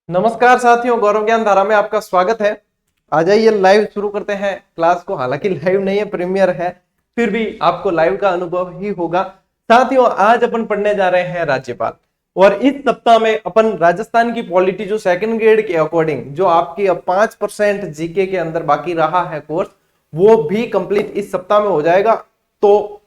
नमस्कार साथियों, गौरव ज्ञान धारा में आपका स्वागत है। आ जाइए, लाइव शुरू करते हैं क्लास को। हालांकि लाइव नहीं है, प्रीमियर है, फिर भी आपको लाइव का अनुभव ही होगा। साथियों, आज अपन पढ़ने जा रहे हैं राज्यपाल। और इस सप्ताह में अपन राजस्थान की पॉलिटी जो सेकंड ग्रेड के अकॉर्डिंग जो आपकी अब 5% जीके के अंदर बाकी रहा है कोर्स, वो भी कंप्लीट इस सप्ताह में हो जाएगा। तो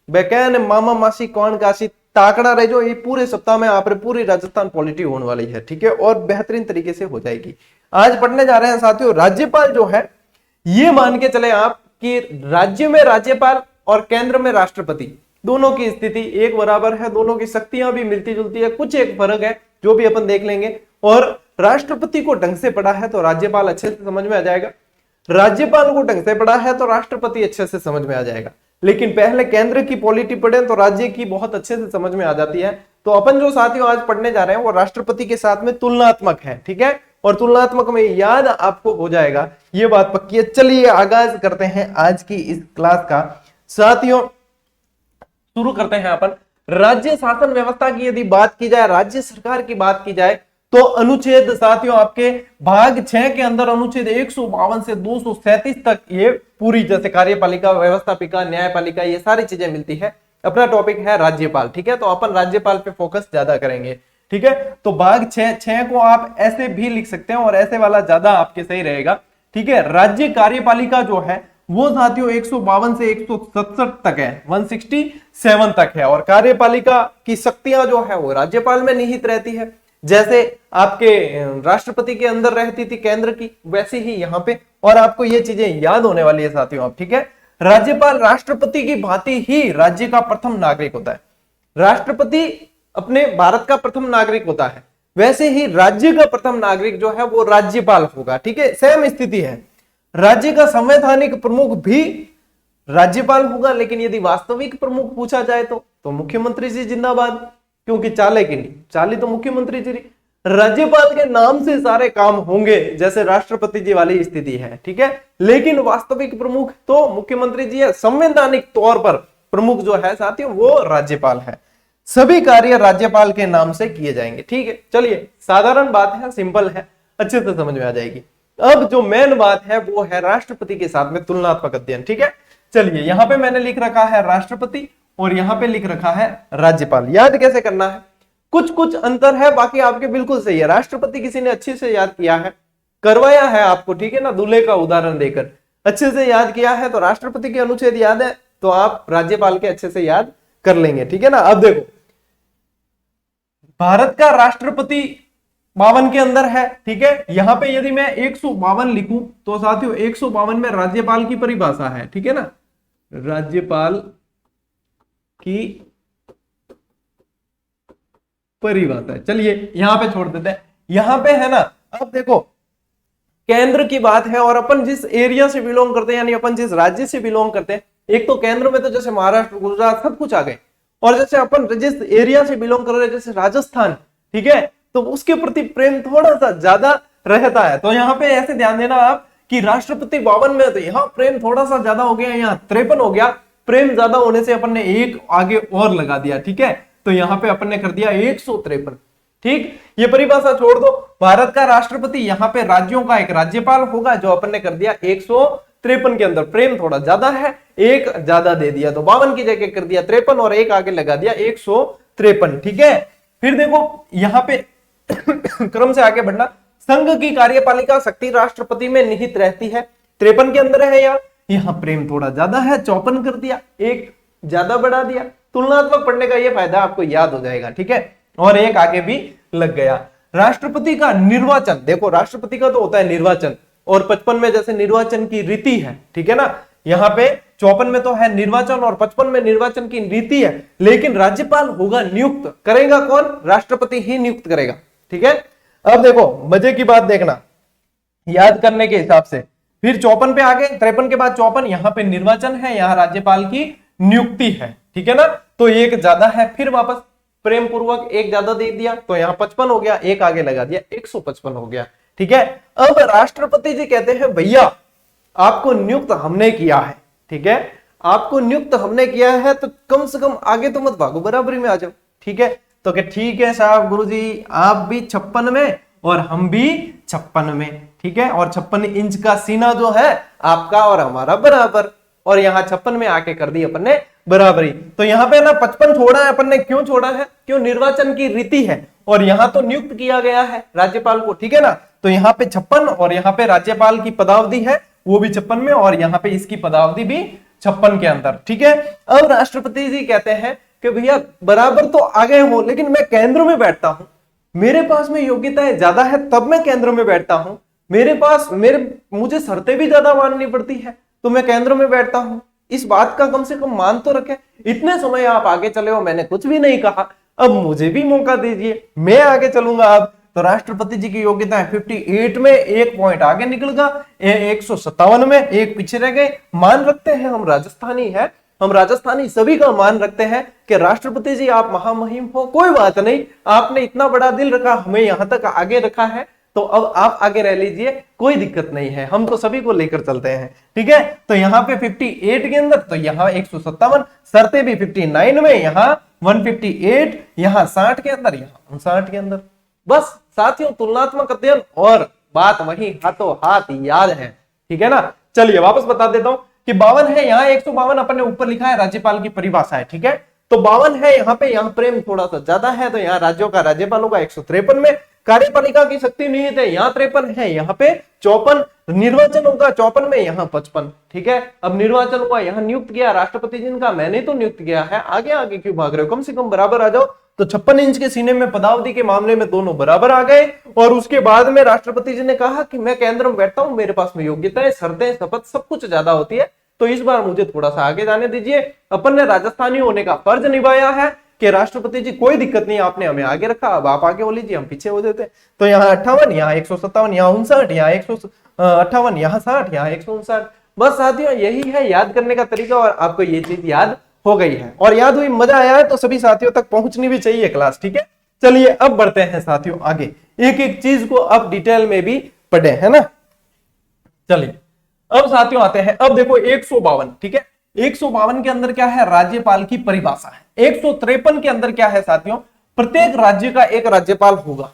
बेकैन मामा मासी कौन काशी ताकड़ा रहे जो ये पूरे सप्ताह में आप पूरी राजस्थान पॉलिटी होने वाली है, ठीक है, और बेहतरीन तरीके से हो जाएगी। आज पढ़ने जा रहे हैं साथियों, राज्यपाल जो है, ये मान के चले आप कि राज्य में राज्यपाल और केंद्र में राष्ट्रपति दोनों की स्थिति एक बराबर है, दोनों की शक्तियां भी मिलती जुलती है, कुछ एक फर्क है जो भी अपन देख लेंगे। और राष्ट्रपति को ढंग से पढ़ा है तो राज्यपाल अच्छे से समझ में आ जाएगा, राज्यपाल को ढंग से पढ़ा है तो राष्ट्रपति अच्छे से समझ में आ जाएगा। लेकिन पहले केंद्र की पॉलिटी पढ़े तो राज्य की बहुत अच्छे से समझ में आ जाती है। तो अपन जो साथियों आज पढ़ने जा रहे हैं वो राष्ट्रपति के साथ में तुलनात्मक है, ठीक है, और तुलनात्मक में याद आपको हो जाएगा, ये बात पक्की है। चलिए आगाज करते हैं आज की इस क्लास का। साथियों शुरू करते हैं अपन राज्य शासन व्यवस्था की। यदि बात की जाए, राज्य सरकार की बात की जाए, तो अनुच्छेद साथियों आपके भाग 6 के अंदर अनुच्छेद 152 से 237 तक ये पूरी जैसे कार्यपालिका, व्यवस्थापिका, न्यायपालिका, ये सारी चीजें मिलती है। अपना टॉपिक है राज्यपाल, ठीक है, तो अपन राज्यपाल पे फोकस ज्यादा करेंगे, ठीक है। तो भाग 6 को आप ऐसे भी लिख सकते हैं और ऐसे वाला ज्यादा आपके सही रहेगा, ठीक है। राज्य कार्यपालिका जो है वो साथियों 152 से 167 तक है, 167 तक है। और कार्यपालिका की शक्तियां जो है वो राज्यपाल में निहित रहती है, जैसे आपके राष्ट्रपति के अंदर रहती थी केंद्र की, वैसे ही यहाँ पे। और आपको ये चीजें याद होने वाली है साथियों आप, ठीक है। राज्यपाल राष्ट्रपति की भांति ही राज्य का प्रथम नागरिक होता है। राष्ट्रपति अपने भारत का प्रथम नागरिक होता है, वैसे ही राज्य का प्रथम नागरिक जो है वो राज्यपाल होगा, ठीक है। सेम स्थिति है, राज्य का संवैधानिक प्रमुख भी राज्यपाल होगा। लेकिन यदि वास्तविक प्रमुख पूछा जाए तो मुख्यमंत्री जी जिंदाबाद, क्योंकि चाले की नहीं, चाली तो मुख्यमंत्री जी। राज्यपाल के नाम से सारे काम होंगे, जैसे राष्ट्रपति जी वाली स्थिति है, ठीक है। लेकिन वास्तविक प्रमुख तो मुख्यमंत्री जी है, संवैधानिक तौर पर प्रमुख जो है साथियों वो राज्यपाल है। सभी कार्य राज्यपाल के नाम से किए जाएंगे, ठीक है। चलिए, साधारण बात है, सिंपल है, अच्छे से समझ में आ जाएगी। अब जो मेन बात है वो है राष्ट्रपति के साथ में तुलनात्मक अध्ययन, ठीक है। चलिए, यहां पे मैंने लिख रखा है राष्ट्रपति और यहां पे लिख रखा है राज्यपाल। याद कैसे करना है, कुछ कुछ अंतर है, बाकी आपके बिल्कुल सही है। राष्ट्रपति किसी ने अच्छे से याद किया है, करवाया है आपको, ठीक है ना, दूल्हे का उदाहरण देकर अच्छे से याद किया है, तो राष्ट्रपति के अनुच्छेद याद है तो आप राज्यपाल के अच्छे से याद कर लेंगे, ठीक है ना। अब देखो, भारत का राष्ट्रपति 52 के अंदर है, ठीक है। यहां पे यदि मैं 152 लिखूं तो साथियों 152 में राज्यपाल की परिभाषा है, ठीक है ना, राज्यपाल की परिभाषा है। चलिए यहां पे छोड़ देते हैं, यहां पे है ना। अब देखो, केंद्र की बात है और अपन जिस एरिया से बिलोंग करते हैं, यानी अपन जिस राज्य से बिलोंग करते हैं, एक तो केंद्र में तो जैसे महाराष्ट्र, गुजरात सब कुछ आ गए, और जैसे अपन जिस एरिया से बिलोंग कर रहे हैं जैसे राजस्थान, ठीक है, तो उसके प्रति प्रेम थोड़ा सा ज्यादा रहता है। तो यहाँ पे ऐसे ध्यान देना आप कि राष्ट्रपति 52 में तो यहाँ प्रेम थोड़ा सा ज्यादा हो गया, यहाँ 53 हो गया। प्रेम ज्यादा होने से अपन ने एक आगे और लगा दिया, ठीक है, तो यहाँ पे अपन ने कर दिया 153, ठीक। ये परिभाषा छोड़ दो, भारत का राष्ट्रपति यहाँ पे राज्यों का एक राज्यपाल होगा, जो अपन ने कर दिया 153 के अंदर प्रेम थोड़ा ज्यादा है, एक ज्यादा दे दिया, तो 52 की जगह कर दिया 53 और एक आगे लगा दिया 153, ठीक है। फिर देखो यहाँ पे क्रम से आगे बढ़ना, संघ की कार्यपालिका शक्ति राष्ट्रपति में निहित रहती है, 53 के अंदर है, यहाँ प्रेम थोड़ा ज्यादा है, 54 कर दिया, एक ज्यादा बढ़ा दिया। तुलनात्मक पढ़ने का ये फायदा आपको याद हो जाएगा, ठीक है, और एक आगे भी लग गया। राष्ट्रपति का निर्वाचन, देखो राष्ट्रपति का तो होता है निर्वाचन, और 55 में जैसे निर्वाचन की रीति है, ठीक है ना, यहाँ पे 54 में तो है निर्वाचन और 55 में निर्वाचन की रीति है। लेकिन राज्यपाल होगा नियुक्त, करेगा कौन, राष्ट्रपति ही नियुक्त करेगा, ठीक है। अब देखो मजे की बात देखना, याद करने के हिसाब से, फिर 54 पे आ गए, 53 के बाद 54, यहाँ पे निर्वाचन है, यहाँ राज्यपाल की नियुक्ति है, ठीक है ना, तो एक ज्यादा है, फिर वापस प्रेम पूर्वक एक ज्यादा दे दिया, तो यहाँ 55 हो गया, एक आगे लगा दिया, 155 हो गया, ठीक है। अब राष्ट्रपति जी कहते हैं भैया आपको नियुक्त हमने किया है, ठीक है, आपको नियुक्त हमने किया है, तो कम से कम आगे तो मत भागो, बराबरी में आ जाओ, ठीक है। तो क्या ठीक है साहब गुरुजी, आप भी 56 में और हम भी 56 में, ठीक है। और 56 इंच का सीना जो है आपका और हमारा बराबर, और यहाँ 56 में आके कर दी अपन ने बराबरी। तो यहाँ पे ना 55 छोड़ा है अपन ने, क्यों छोड़ा है? क्यों? निर्वाचन की रीति है, और यहाँ तो नियुक्त किया गया है राज्यपाल को, ठीक है ना। तो यहाँ पे 56 और यहाँ पे राज्यपाल की पदावधि है वो भी 56 में, और यहाँ पे इसकी पदावधि भी 56 के अंदर, ठीक है। अब राष्ट्रपति जी कहते हैं कि भैया बराबर तो आ गए हो, लेकिन मैं केंद्र में बैठता हूं, मेरे पास में योग्यताएं ज्यादा है तब मैं केंद्र में बैठता हूं, मुझे शर्तें भी ज्यादा माननी पड़ती है तो मैं केंद्र में बैठता हूं। इस बात का कम से कम मान तो रखें। इतने समय आप आगे चले हो, मैंने कुछ भी नहीं कहा, अब मुझे भी मौका दीजिए, मैं आगे चलूंगा। अब तो राष्ट्रपति जी की योग्यता है 58 में, एक पॉइंट आगे निकल गया, 157 में एक पीछे रह गए। मान रखते हैं, हम राजस्थानी है, हम राजस्थानी सभी का मान रखते हैं कि राष्ट्रपति जी आप महामहिम हो, कोई बात नहीं, आपने इतना बड़ा दिल रखा, हमें यहां तक आगे रखा है, तो अब आप आगे रह लीजिए, कोई दिक्कत नहीं है, हम तो सभी को लेकर चलते हैं, ठीक है। तो यहाँ पे 58 के अंदर, तो यहाँ 157, शर्तें भी 59 में, यहाँ 158, यहाँ 60 के अंदर, यहाँ 59 के अंदर। बस साथियों, तुलनात्मक अध्ययन और बात वही हाथों हाथ याद है, ठीक है ना। चलिए वापस बता देता हूं कि 52 है, यहाँ 152 अपन ने ऊपर लिखा है, राज्यपाल की परिभाषा है, ठीक है। तो 52 है यहाँ पे, यहाँ प्रेम थोड़ा सा ज्यादा है, तो यहाँ राज्यों का राज्यपालों का 153 में, कार्यपालिका की शक्ति निहित है, यहाँ 53 है, यहाँ पे 54, निर्वाचन होगा 54 में, यहाँ 55, ठीक है। अब निर्वाचन हुआ, यहाँ नियुक्त किया राष्ट्रपति जी का, मैंने तो नियुक्त किया है, आगे आगे क्यों भाग रहे हो, कम से कम बराबर आ जाओ। तो 56 इंच के सीने में पदावधि के मामले में दोनों बराबर आ गए, और उसके बाद में राष्ट्रपति जी ने कहा कि मैं केंद्र में बैठता हूं, मेरे पास में योग्यताएं, शर्तें, शपथ सब कुछ ज्यादा होती है, तो इस बार मुझे थोड़ा सा आगे जाने दीजिए। अपन ने राजस्थानी होने का फर्ज निभाया है कि राष्ट्रपति जी कोई दिक्कत नहीं, आपने हमें आगे रखा, अब आप आगे हो लीजिए, हम पीछे हो देते। तो यहाँ 58, यहाँ 157, यहाँ 59, यहाँ 158, यहाँ 60, यहाँ 159। बस साथियों यही है याद करने का तरीका, और आपको ये चीज याद हो गई है, और याद हुई, मजा आया है, तो सभी साथियों तक पहुंचनी भी चाहिए क्लास, ठीक है। चलिए अब बढ़ते हैं साथियों आगे, एक एक चीज को अब डिटेल में भी पढ़े, है ना। चलिए अब साथियों आते हैं, अब देखो 152, ठीक है, 152 के अंदर क्या है, राज्यपाल की परिभाषा है। 153 के अंदर क्या है साथियों, प्रत्येक राज्य का एक राज्यपाल होगा,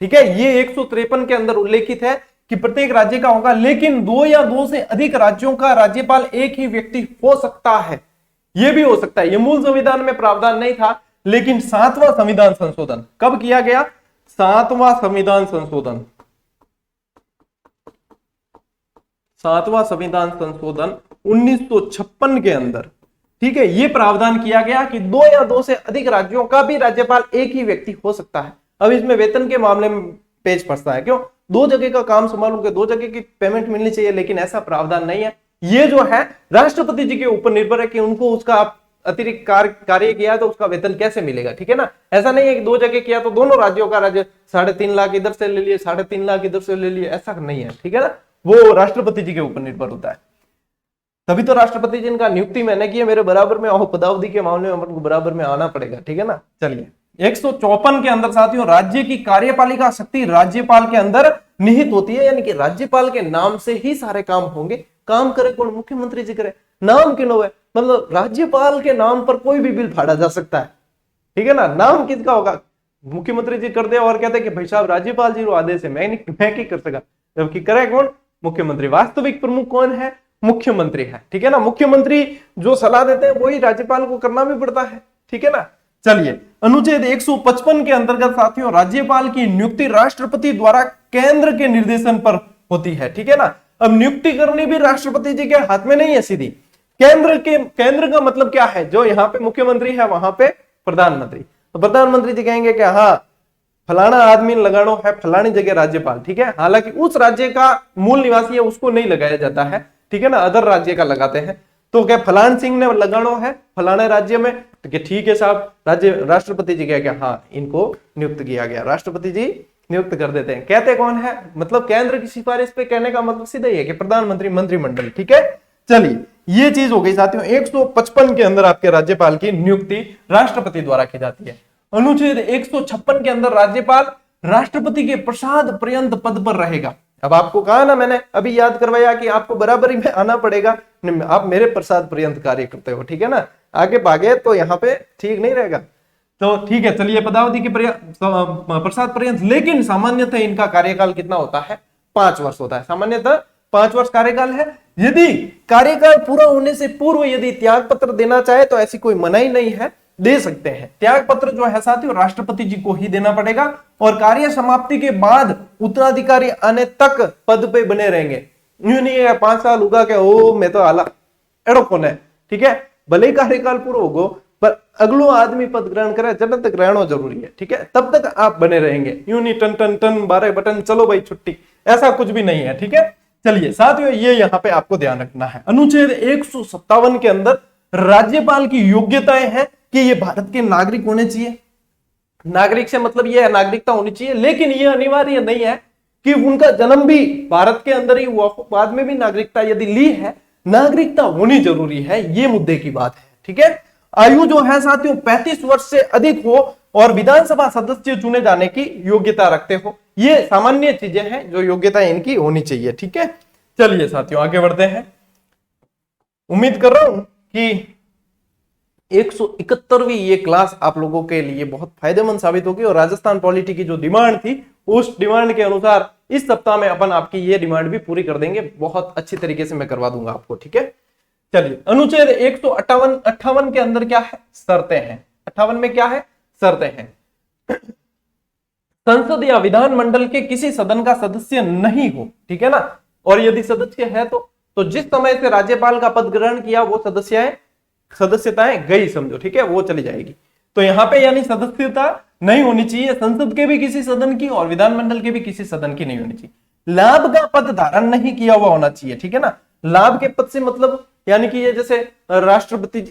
ठीक है। ये 153 के अंदर उल्लेखित है कि प्रत्येक राज्य का होगा, लेकिन 2 या 2 से अधिक राज्यों का राज्यपाल एक ही व्यक्ति हो सकता है, ये भी हो सकता है। ये मूल संविधान में प्रावधान नहीं था, लेकिन 7वां संविधान संशोधन कब किया गया, 7वां संविधान संशोधन, 7वां संविधान संशोधन 1956 के अंदर, ठीक है, ये प्रावधान किया गया कि 2 या 2 से अधिक राज्यों का भी राज्यपाल एक ही व्यक्ति हो सकता है। अब इसमें वेतन के मामले में पेच फंसता है, क्यों, 2 जगह का काम संभालूंगे, 2 जगह की पेमेंट मिलनी चाहिए, लेकिन ऐसा प्रावधान नहीं है। ये जो है राष्ट्रपति जी के ऊपर निर्भर है कि उनको उसका अतिरिक्त कार्य किया तो उसका वेतन कैसे मिलेगा, ठीक है ना। ऐसा नहीं है कि 2 जगह किया तो दोनों राज्यों का राज्य 3.5 लाख इधर से ले लिए, 3.5 लाख इधर से ले लिए, ऐसा नहीं है, ठीक है ना। वो राष्ट्रपति जी के ऊपर निर्भर होता है। तभी तो राष्ट्रपति जी का नियुक्ति मैंने की है, मेरे बराबर में आओ, पदावधि के मामले में हमको बराबर में आना पड़ेगा, ठीक है ना। चलिए 154 के अंदर साथियों, राज्य की कार्यपालिका शक्ति राज्यपाल के अंदर निहित होती है, यानी कि राज्यपाल के नाम से ही सारे काम होंगे। काम करे कौन, मुख्यमंत्री जी करे, नाम क्यों है, मतलब राज्यपाल के नाम पर कोई भी बिल फाड़ा जा सकता है, ठीक है ना। नाम किसका होगा, मुख्यमंत्री जी कर दे और कहते हैं कि भाई साहब राज्यपाल जी आदेश है, मैं क्या कर सका, जबकि करे कौन, मुख्यमंत्री। वास्तविक प्रमुख कौन है, मुख्यमंत्री है, ठीक है ना। मुख्यमंत्री जो सलाह देते हैं वही राज्यपाल को करना भी पड़ता है, ठीक है ना। चलिए अनुच्छेद 155 के अंतर्गत साथियों, राज्यपाल की नियुक्ति राष्ट्रपति द्वारा केंद्र के निर्देशन पर होती है, ठीक है ना। अब नियुक्ति करनी भी राष्ट्रपति जी के हाथ में नहीं है सीधी, केंद्र का मतलब क्या है, जो यहाँ पे मुख्यमंत्री है वहां पे प्रधानमंत्री, तो प्रधानमंत्री जी कहेंगे कि हाँ फलाना आदमी लगानो है फलानी जगह राज्यपाल, ठीक है। हालांकि उस राज्य का मूल निवासी है उसको नहीं लगाया जाता है, ठीक है ना, अदर राज्य का लगाते हैं। तो क्या फलान सिंह ने लगानो है फलाने राज्य में, तो ठीक है साहब, राष्ट्रपति जी क्या हाँ इनको नियुक्त किया गया, राष्ट्रपति जी नियुक्त कर देते हैं। कहते कौन है, मतलब केंद्र की सिफारिश पे, कहने का मतलब सीधा ही है कि प्रधानमंत्री, मंत्रिमंडल, ठीक है। चलिए ये चीज हो गई साथियों। 155 के अंदर आपके राज्यपाल की नियुक्ति राष्ट्रपति द्वारा की जाती है। अनुच्छेद 156 के अंदर राज्यपाल राष्ट्रपति के प्रसाद पर्यंत पद पर रहेगा। अब आपको कहा ना, मैंने अभी याद करवाया कि आपको बराबरी में आना पड़ेगा, आप मेरे प्रसाद पर्यंत कार्य करते हो, ठीक है ना। आगे भागे तो यहाँ पे ठीक नहीं रहेगा। तो ठीक है, चलिए पदावधि के पश्चात पर्यंत, लेकिन सामान्यतः इनका कार्यकाल कितना होता है? 5 वर्ष होता है। सामान्यतः 5 वर्ष कार्यकाल है। यदि कार्यकाल पूरा होने से पूर्व यदि त्याग पत्र देना चाहे तो ऐसी कोई मनाही नहीं है, दे सकते हैं। त्याग पत्र जो है साथियों राष्ट्रपति जी को ही देना पड़ेगा, और कार्य समाप्ति के बाद उत्तराधिकारी आने तक पद पे बने रहेंगे। यूं नहीं है 5 साल होगा के ओ मैं तो आला एड़ो कौन है, ठीक है, भले ही कार्यकाल पूरा होगो पर अगलो आदमी पद ग्रहण करे जब तक रहना जरूरी है, ठीक है, तब तक आप बने रहेंगे। यूं नहीं टन टन टन 12 बटन चलो भाई छुट्टी, ऐसा कुछ भी नहीं है, ठीक है। चलिए साथियों ये यहाँ पे आपको ध्यान रखना है। अनुच्छेद 157 के अंदर राज्यपाल की योग्यताएं हैं कि ये भारत के नागरिक होने चाहिए। नागरिक से मतलब ये नागरिकता होनी चाहिए, लेकिन ये अनिवार्य नहीं है कि उनका जन्म भी भारत के अंदर ही हुआ हो, बाद में भी नागरिकता यदि ली है, नागरिकता होनी जरूरी है, ये मुद्दे की बात है, ठीक है। आयु जो है साथियों 35 वर्ष से अधिक हो और विधानसभा सदस्य चुने जाने की योग्यता रखते हो, ये सामान्य चीजें हैं जो योग्यता इनकी होनी चाहिए, ठीक है। चलिए साथियों आगे बढ़ते हैं। उम्मीद कर रहा हूं कि 171वीं ये क्लास आप लोगों के लिए बहुत फायदेमंद साबित होगी, और राजस्थान पॉलिटी की जो डिमांड थी उस डिमांड के अनुसार इस सप्ताह में अपन आपकी ये डिमांड भी पूरी कर देंगे, बहुत अच्छी तरीके से मैं करवा दूंगा आपको, ठीक है। चलिए अनुच्छेद 158 के अंदर क्या है? शर्तें हैं। 58 में क्या है? शर्तें हैं। संसद या विधानमंडल के किसी सदन का सदस्य नहीं हो, ठीक है ना, और यदि सदस्य है तो जिस समय से राज्यपाल का पद ग्रहण किया वो सदस्यताएं गई समझो, ठीक है, वो चली जाएगी। तो यहाँ पे यानी सदस्यता नहीं होनी चाहिए संसद के भी किसी सदन की और विधानमंडल के भी किसी सदन की नहीं होनी चाहिए। लाभ का पद धारण नहीं किया हुआ होना चाहिए, ठीक है ना। लाभ के पद से मतलब यानी कि ये जैसे राष्ट्रपति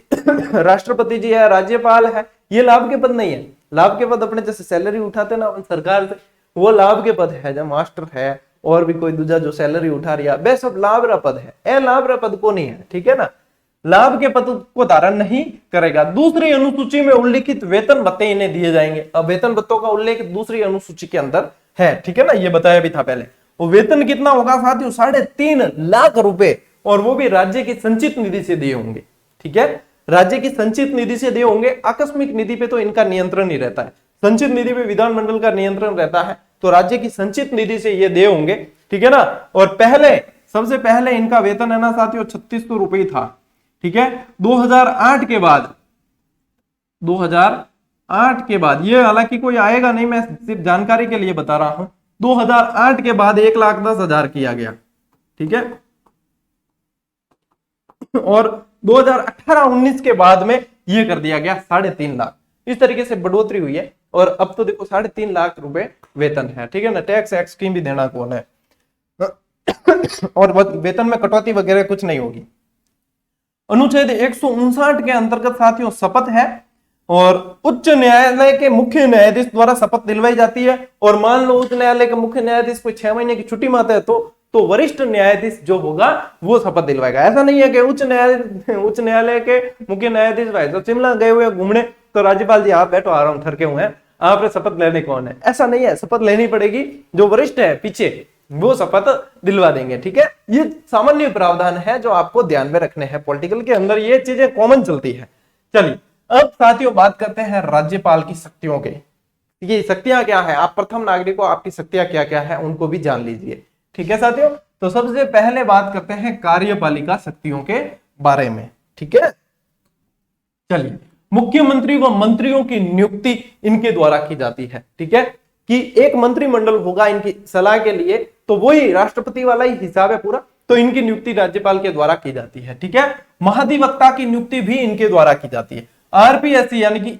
जी है, राज्यपाल है, ये लाभ के पद नहीं है। लाभ के पद अपने जैसे सैलरी उठाते ना सरकार से, वो लाभ के पद है। जब मास्टर है और भी कोई दूसरा जो सैलरी उठा रहा है, सब लाभ रा पद है, लाभ रा पद को नहीं है, ठीक है ना। लाभ के पद को धारण नहीं करेगा। दूसरी अनुसूची में उल्लिखित वेतन भत्ते इन्हें दिए जाएंगे। अब वेतन भत्तों का उल्लेख दूसरी अनुसूची के अंदर है, ठीक है ना, ये बताया भी था पहले। वो वेतन कितना होगा साथियों? 3.5 लाख रुपए, और वो भी राज्य की संचित निधि से दिए होंगे, ठीक है, राज्य की संचित निधि से दिए होंगे। आकस्मिक निधि पे तो इनका नियंत्रण ही रहता है, संचित निधि पे विधानमंडल का नियंत्रण रहता है, तो राज्य की संचित निधि से ये दिए होंगे, ठीक है ना। और सबसे पहले इनका वेतन है ना साथियों 3600 रुपये था, ठीक है। 2008 के बाद ये हालांकि कोई आएगा नहीं, मैं सिर्फ जानकारी के लिए बता रहा हूं। 2008 के बाद 1,10,000 किया गया, ठीक है, और 2018-19 के बाद में ये कर दिया गया 3.5 लाख। इस तरीके से बढ़ोतरी हुई है, और अब तो देखो 3.5 लाख रुपए वेतन है, ठीक है ना। टैक्स स्कीम भी देना कौन है, और वेतन में कटौती वगैरह कुछ नहीं होगी। अनुच्छेद 159 के अंतर्गत साथियों शपथ है, और उच्च न्यायालय के मुख्य न्यायाधीश द्वारा शपथ दिलवाई जाती है। और मान लो उच्च न्यायालय के मुख्य न्यायाधीश कोई 6 महीने की छुट्टी मारता है तो वरिष्ठ न्यायाधीश जो होगा वो शपथ दिलवाएगा। ऐसा नहीं है कि उच्च न्यायालय के मुख्य न्यायाधीश भाई तो शिमला गए हुए घूमने, तो राज्यपाल जी आप बैठो आ रहा हूं ठरके हुए हैं, आप शपथ लेने कौन है? ऐसा नहीं है, शपथ लेनी पड़ेगी। जो वरिष्ठ है पीछे वो शपथ दिलवा देंगे, ठीक है। ये सामान्य प्रावधान है जो आपको ध्यान में रखने हैं, पॉलिटिकल के अंदर ये चीजें कॉमन चलती है। चलिए अब साथियों बात करते हैं राज्यपाल की शक्तियों के। ये शक्तियां क्या है? आप प्रथम नागरिक हो, आपकी शक्तियां क्या क्या है उनको भी जान लीजिए, ठीक है साथियों। तो सबसे पहले बात करते हैं कार्यपालिका शक्तियों के बारे में, ठीक है। चलिए मुख्यमंत्री व मंत्रियों की नियुक्ति इनके द्वारा की जाती है, ठीक है, कि एक मंत्रिमंडल होगा इनकी सलाह के लिए, तो वही राष्ट्रपति वाला ही हिसाब है पूरा, तो इनकी नियुक्ति राज्यपाल के द्वारा की जाती है, ठीक है। महाधिवक्ता की नियुक्ति भी इनके द्वारा की जाती है। आरपीएससी यानी कि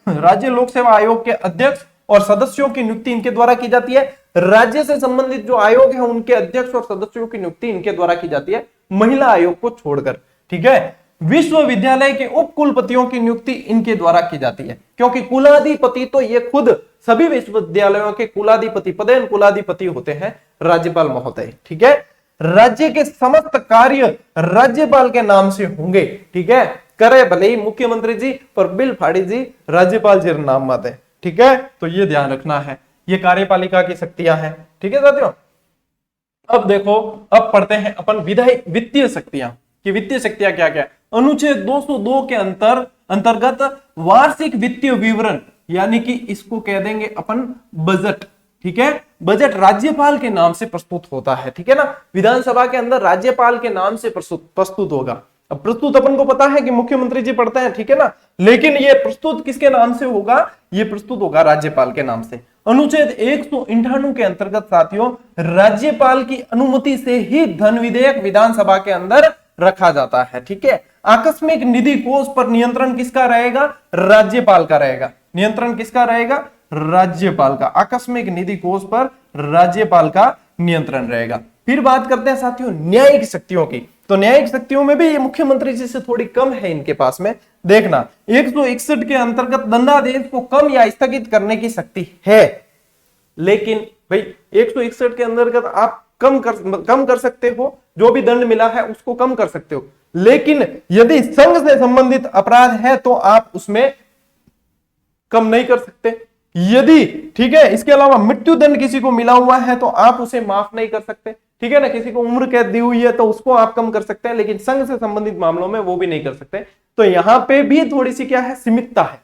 राज्य लोक सेवा आयोग के अध्यक्ष और सदस्यों की नियुक्ति इनके द्वारा की जाती है। राज्य से संबंधित जो आयोग है उनके अध्यक्ष और सदस्यों की नियुक्ति इनके द्वारा की जाती है, महिला आयोग को छोड़कर, ठीक है। विश्वविद्यालय के उप कुलपतियों की नियुक्ति इनके द्वारा की जाती है, क्योंकि कुलाधिपति तो ये खुद सभी विश्वविद्यालयों के कुलाधिपति, पदेन कुलाधिपति होते हैं राज्यपाल महोदय, ठीक है। राज्य के समस्त कार्य राज्यपाल के नाम से होंगे, ठीक है। करे भले ही मुख्यमंत्री जी पर बिल फाड़ी जी राज्यपाल जी नाम मत है, ठीक है। तो ये ध्यान रखना है, ये कार्यपालिका की शक्तियां हैं, ठीक है साथियों। अब देखो, अब पढ़ते हैं अपन वित्तीय शक्तियां कि वित्तीय शक्तियां क्या क्या। अनुच्छेद 202 के अंतर्गत वार्षिक वित्तीय विवरण यानी कि इसको कह देंगे अपन बजट। ठीक है, बजट राज्यपाल के नाम से प्रस्तुत होता है। ठीक है ना, विधानसभा के अंदर राज्यपाल के नाम से प्रस्तुत होगा। अब प्रस्तुत अपन को पता है कि मुख्यमंत्री जी पढ़ते हैं, ठीक है ना, लेकिन ये प्रस्तुत किसके नाम से होगा? ये प्रस्तुत होगा राज्यपाल के नाम से। अनुच्छेद 198 के अंतर्गत साथियों राज्यपाल की अनुमति से ही धन विधेयक विधानसभा के अंदर रखा जाता है। ठीक है, आकस्मिक निधि कोष पर नियंत्रण किसका रहेगा? राज्यपाल का रहेगा। नियंत्रण किसका रहेगा? राज्यपाल का। आकस्मिक निधि कोष पर राज्यपाल का नियंत्रण रहेगा। फिर बात करते हैं साथियों न्यायिक शक्तियों की। तो न्यायिक शक्तियों में भी ये मुख्यमंत्री जी से थोड़ी कम है इनके पास में। देखना 161 के अंतर्गत दंडादेश को कम या स्थगित करने की शक्ति है, लेकिन भाई 161 के अंतर्गत आप कम कर सकते हो, जो भी दंड मिला है उसको कम कर सकते हो, लेकिन यदि संघ से संबंधित अपराध है तो आप उसमें कम नहीं कर सकते। यदि ठीक है, इसके अलावा मृत्यु दंड किसी को मिला हुआ है तो आप उसे माफ नहीं कर सकते। ठीक है ना, किसी को उम्र कैद दी हुई है तो उसको आप कम कर सकते हैं, लेकिन संघ से संबंधित मामलों में वो भी नहीं कर सकते। तो यहां पे भी थोड़ी सी क्या है, सीमितता है।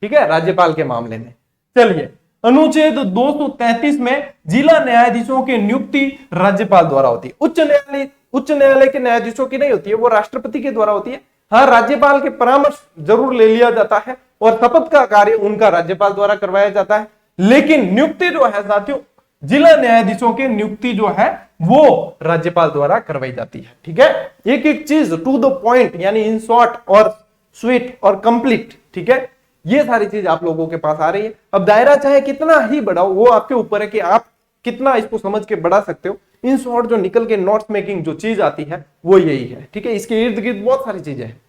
ठीक है, राज्यपाल के मामले में। चलिए अनुच्छेद 233 में जिला न्यायाधीशों की नियुक्ति राज्यपाल द्वारा होती है। उच्च न्यायालय के न्यायाधीशों की नहीं होती है, वो राष्ट्रपति के द्वारा होती है। हाँ, राज्यपाल के परामर्श जरूर ले लिया जाता है और शपथ का कार्य उनका राज्यपाल द्वारा करवाया जाता है, लेकिन नियुक्ति जो है साथियों जिला न्यायाधीशों की नियुक्ति जो है वो राज्यपाल द्वारा करवाई जाती है। ठीक है, एक एक चीज टू द पॉइंट, यानी इन शॉर्ट और स्वीट और कंप्लीट। ठीक है, ये सारी चीज आप लोगों के पास आ रही है। अब दायरा चाहे कितना ही बड़ा हो, वो आपके ऊपर है कि आप कितना इसको समझ के बढ़ा सकते हो। इन शॉर्ट जो निकल के नोट्स मेकिंग जो चीज आती है वो यही है। ठीक है, इसके इर्द गिर्द बहुत सारी चीजें हैं।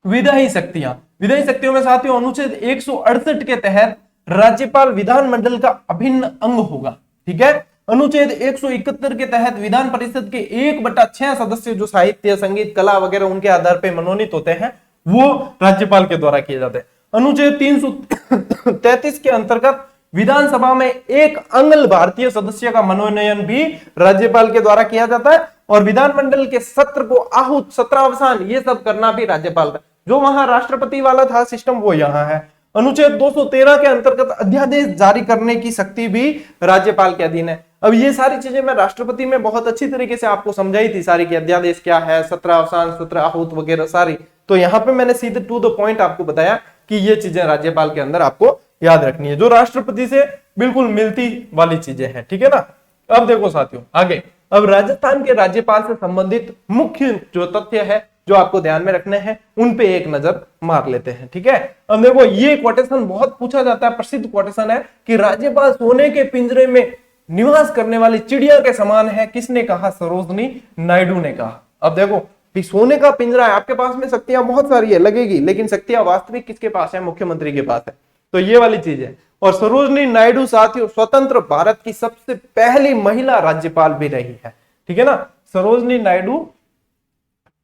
विधायी शक्तियों में साथियों अनुच्छेद 168 के तहत राज्यपाल विधानमंडल का अभिन्न अंग होगा। ठीक है, अनुच्छेद 171 के तहत विधान परिषद के 1/6 सदस्य जो साहित्य, संगीत, कला वगैरह उनके आधार पर मनोनीत होते हैं वो राज्यपाल के द्वारा किए जाते हैं। अनुच्छेद 333 के अंतर्गत विधानसभा में एक अंग भारतीय सदस्य का मनोनयन भी राज्यपाल के द्वारा किया जाता है, और विधानमंडल के सत्र को आहूत, सत्रावसान, ये सब करना भी राज्यपाल का। जो वहां राष्ट्रपति वाला था सिस्टम वो यहाँ है। अनुच्छेद 213 के अंतर्गत अध्यादेश जारी करने की शक्ति भी राज्यपाल के अधीन है। अब ये सारी चीजें मैं राष्ट्रपति में बहुत अच्छी तरीके से आपको समझाई थी सारी, कि अध्यादेश क्या है, सत्रावसान, सत्र आहूत वगैरह सारी। तो यहाँ पे मैंने सीधे टू द पॉइंट आपको बताया कि ये चीजें राज्यपाल के अंदर आपको याद रखनी है, जो राष्ट्रपति से बिल्कुल मिलती वाली चीजें हैं। ठीक है ना। अब देखो साथियों आगे, अब राजस्थान के राज्यपाल से संबंधित मुख्य जो तथ्य है जो आपको ध्यान में रखने हैं उन पे एक नजर मार लेते हैं। ठीक है, अब देखो ये क्वोटेशन बहुत पूछा जाता है, प्रसिद्ध क्वोटेशन है कि राज्यपाल सोने के पिंजरे में निवास करने वाली चिड़िया के समान है। किसने कहा? सरोजनी नायडू ने कहा। अब देखो सोने का पिंजरा है, आपके पास में शक्तियां बहुत सारी है लगेगी, लेकिन शक्तियां वास्तविक किसके पास है? मुख्यमंत्री के पास है। तो ये वाली चीज है। और सरोजनी नायडू साथियों स्वतंत्र भारत की सबसे पहली महिला राज्यपाल भी रही है। ठीक है ना, सरोजनी नायडू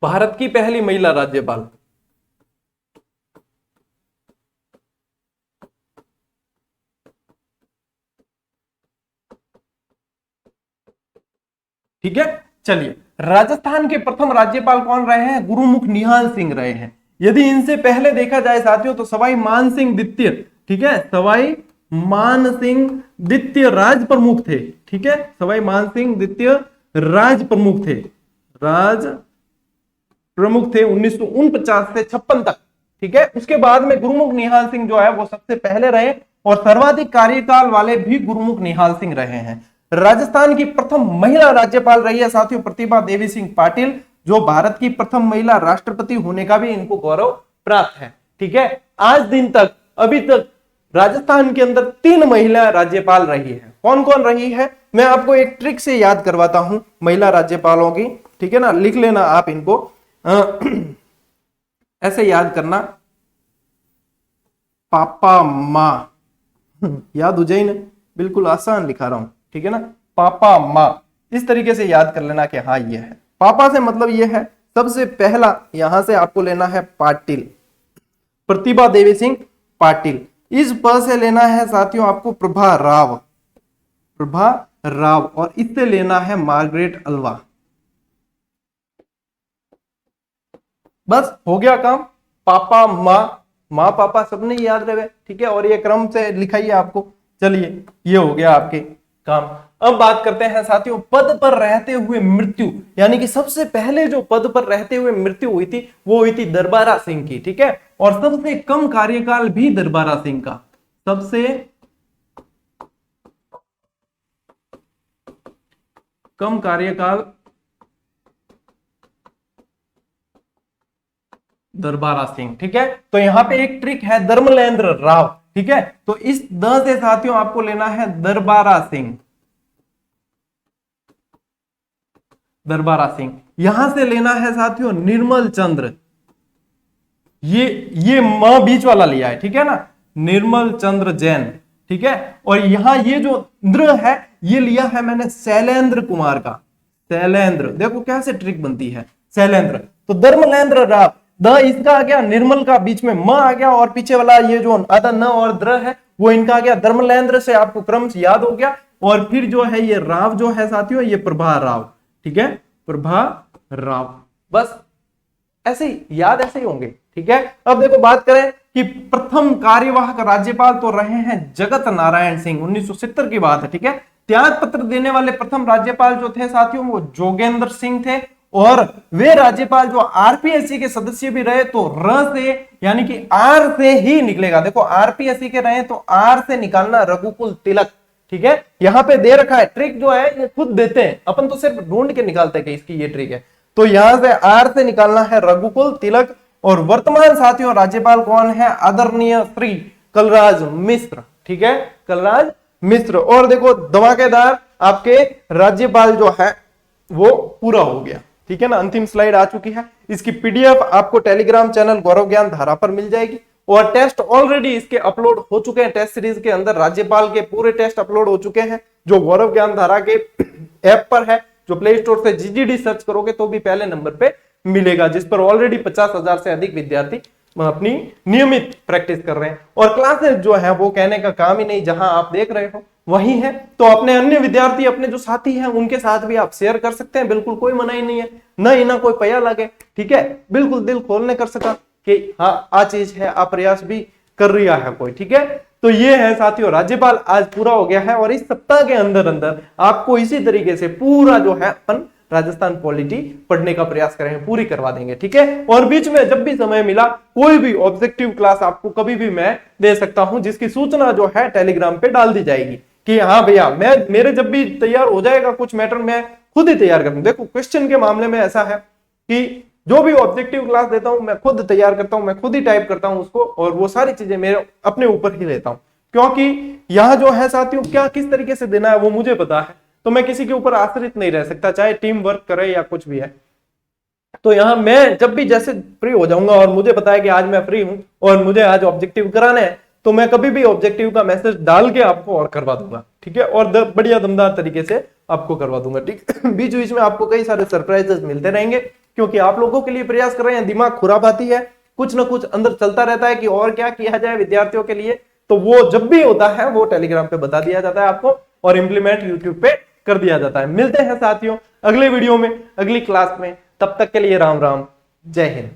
भारत की पहली महिला राज्यपाल। ठीक है, चलिए राजस्थान के प्रथम राज्यपाल कौन रहे हैं? गुरुमुख निहाल सिंह रहे हैं। यदि इनसे पहले देखा जाए साथियों तो सवाई मान सिंह द्वितीय, ठीक है, सवाई मान सिंह द्वितीय राज प्रमुख थे। ठीक है, सवाई मान सिंह द्वितीय राज प्रमुख थे, राज प्रमुख थे 1949 से 56 तक। ठीक है, उसके बाद में गुरुमुख निहाल सिंह जो है वो सबसे पहले रहे, और सर्वाधिक कार्यकाल वाले भी गुरुमुख निहाल सिंह रहे हैं। राजस्थान की प्रथम महिला राज्यपाल रही है साथियों प्रतिभा देवी सिंह पाटिल, जो भारत की प्रथम महिला राष्ट्रपति होने का भी इनको गौरव प्राप्त है। ठीक है, आज दिन तक अभी तक राजस्थान के अंदर 3 महिला राज्यपाल रही है। कौन कौन रही है? मैं आपको एक ट्रिक से याद करवाता हूं महिला राज्यपालों की। ठीक है ना, लिख लेना आप इनको, ऐसे याद करना, पापा माँ याद हो जाए ना, बिल्कुल आसान लिखा रहा हूं। ठीक है ना, पापा माँ, इस तरीके से याद कर लेना कि हाँ ये है। पापा से मतलब ये है, सबसे पहला यहां से आपको लेना है पाटिल, प्रतिभा देवी सिंह पाटिल। इस प से लेना है साथियों आपको प्रभा राव, प्रभा राव, और इससे लेना है मार्गरेट अल्वा। बस हो गया काम, पापा माँ माँ पापा सबने याद रहे, ठीक है, और ये क्रम से लिखाइए आपको। चलिए ये हो गया आपके काम। अब बात करते हैं साथियों पद पर रहते हुए मृत्यु, यानी कि सबसे पहले जो पद पर रहते हुए मृत्यु हुई थी वो हुई थी दरबारा सिंह की, ठीक है, और सबसे कम कार्यकाल भी दरबारा सिंह का, सबसे कम कार्यकाल दरबारा सिंह, ठीक है। तो यहां पे एक ट्रिक है, धर्मलेंद्र राव, ठीक है, तो इस द से साथियों आपको लेना है दरबारा सिंह, दरबारा सिंह। यहां से लेना है साथियों निर्मल चंद्र, ये मां बीच वाला लिया है, ठीक है ना, निर्मल चंद्र जैन, ठीक है। और यहां ये जो द्र है ये लिया है मैंने शैलेंद्र कुमार का, शैलेंद्र, देखो कैसे ट्रिक बनती है, शैलेंद्र। तो धर्मलेंद्र राव, द इसका आ गया, निर्मल का बीच में म आ गया, और पीछे वाला ये जो आधा न और द्र है वो इनका आ गया, धर्मलेंद्र से आपको क्रम याद हो गया। और फिर जो है ये राव जो है साथियों ये प्रभा राव, ठीक है, प्रभा राव, बस ऐसे ही याद ऐसे ही होंगे, ठीक है। अब देखो बात करें कि प्रथम कार्यवाहक राज्यपाल तो रहे हैं जगत नारायण सिंह, 1970 की बात है, ठीक है। त्याग पत्र देने वाले प्रथम राज्यपाल जो थे साथियों वो जोगेंद्र सिंह थे, और वे राज्यपाल जो आरपीएससी के सदस्य भी रहे तो र से यानी कि आर से ही निकलेगा। देखो आरपीएससी के रहे तो आर से निकालना रघुकुल तिलक, ठीक है, यहां पे दे रखा है, ट्रिक जो है ये खुद देते हैं, अपन तो सिर्फ ढूंढ के निकालते हैं कि इसकी ये ट्रिक है। तो यहां से आर से निकालना है रघुकुल तिलक। और वर्तमान साथियों राज्यपाल कौन है, आदरणीय श्री कलराज मिश्र, ठीक है, कलराज मिश्र। और देखो धमाकेदार आपके राज्यपाल जो है वो पूरा हो गया, ठीक है ना, अंतिम स्लाइड आ चुकी है। इसकी पीडीएफ आपको टेलीग्राम चैनल गौरव ज्ञान धारा पर मिल जाएगी, और टेस्ट ऑलरेडी इसके अपलोड हो चुके हैं, टेस्ट सीरीज के अंदर राज्यपाल के पूरे टेस्ट अपलोड हो चुके हैं, जो गौरव ज्ञान धारा के ऐप पर है, जो प्ले स्टोर से जीजीडी सर्च करोगे तो भी पहले नंबर पे मिलेगा, जिस पर ऑलरेडी 50,000 से अधिक विद्यार्थी अपनी नियमित प्रैक्टिस कर रहे हैं। और क्लासेस जो है वो कहने का काम ही नहीं, जहां आप देख रहे हो वही है, तो अपने अन्य विद्यार्थी अपने जो साथी हैं उनके साथ भी आप शेयर कर सकते हैं, बिल्कुल कोई मनाही नहीं है, ना कोई पया लगे, ठीक है, बिल्कुल दिल खोलने कर सका कि हाँ आ चीज है, आ प्रयास भी कर रहा है कोई, ठीक है। तो ये है साथियों राज्यपाल आज पूरा हो गया है, और इस सप्ताह के अंदर अंदर आपको इसी तरीके से पूरा जो है अपन राजस्थान पॉलिटी पढ़ने का प्रयास करेंगे, पूरी करवा देंगे, ठीक है। और बीच में जब भी समय मिला कोई भी ऑब्जेक्टिव क्लास आपको कभी भी मैं दे सकता हूं, जिसकी सूचना जो है टेलीग्राम पे डाल दी जाएगी कि हाँ भैया मैं मेरे जब भी तैयार हो जाएगा कुछ मैटर मैं खुद ही तैयार करूं। देखो क्वेश्चन के मामले में ऐसा है कि जो भी ऑब्जेक्टिव क्लास देता हूं मैं खुद तैयार करता हूं, मैं खुद ही टाइप करता हूं उसको, और वो सारी चीजें मेरे अपने ऊपर ही लेता हूं, क्योंकि यहां जो है साथियों क्या किस तरीके से देना है वो मुझे पता है, तो मैं किसी के ऊपर आश्रित नहीं रह सकता, चाहे टीम वर्क करे या कुछ भी है। तो यहां मैं जब भी जैसे फ्री हो जाऊंगा और मुझे पता है कि आज मैं फ्री हूं और मुझे आज ऑब्जेक्टिव कराने हैं, तो मैं कभी भी ऑब्जेक्टिव का मैसेज डाल के आपको और करवा दूंगा, ठीक है, और बढ़िया दमदार तरीके से आपको करवा दूंगा, ठीक। बीच बीच में आपको कई सारे सरप्राइजेस मिलते रहेंगे, क्योंकि आप लोगों के लिए प्रयास कर रहे हैं, दिमाग खुरापाती है, कुछ ना कुछ अंदर चलता रहता है कि और क्या किया जाए विद्यार्थियों के लिए, तो वो जब भी होता है वो टेलीग्राम पे बता दिया जाता है आपको, और इंप्लीमेंट यूट्यूब पे कर दिया जाता है। मिलते हैं साथियों अगले वीडियो में, अगली क्लास में, तब तक के लिए राम राम, जय हिंद।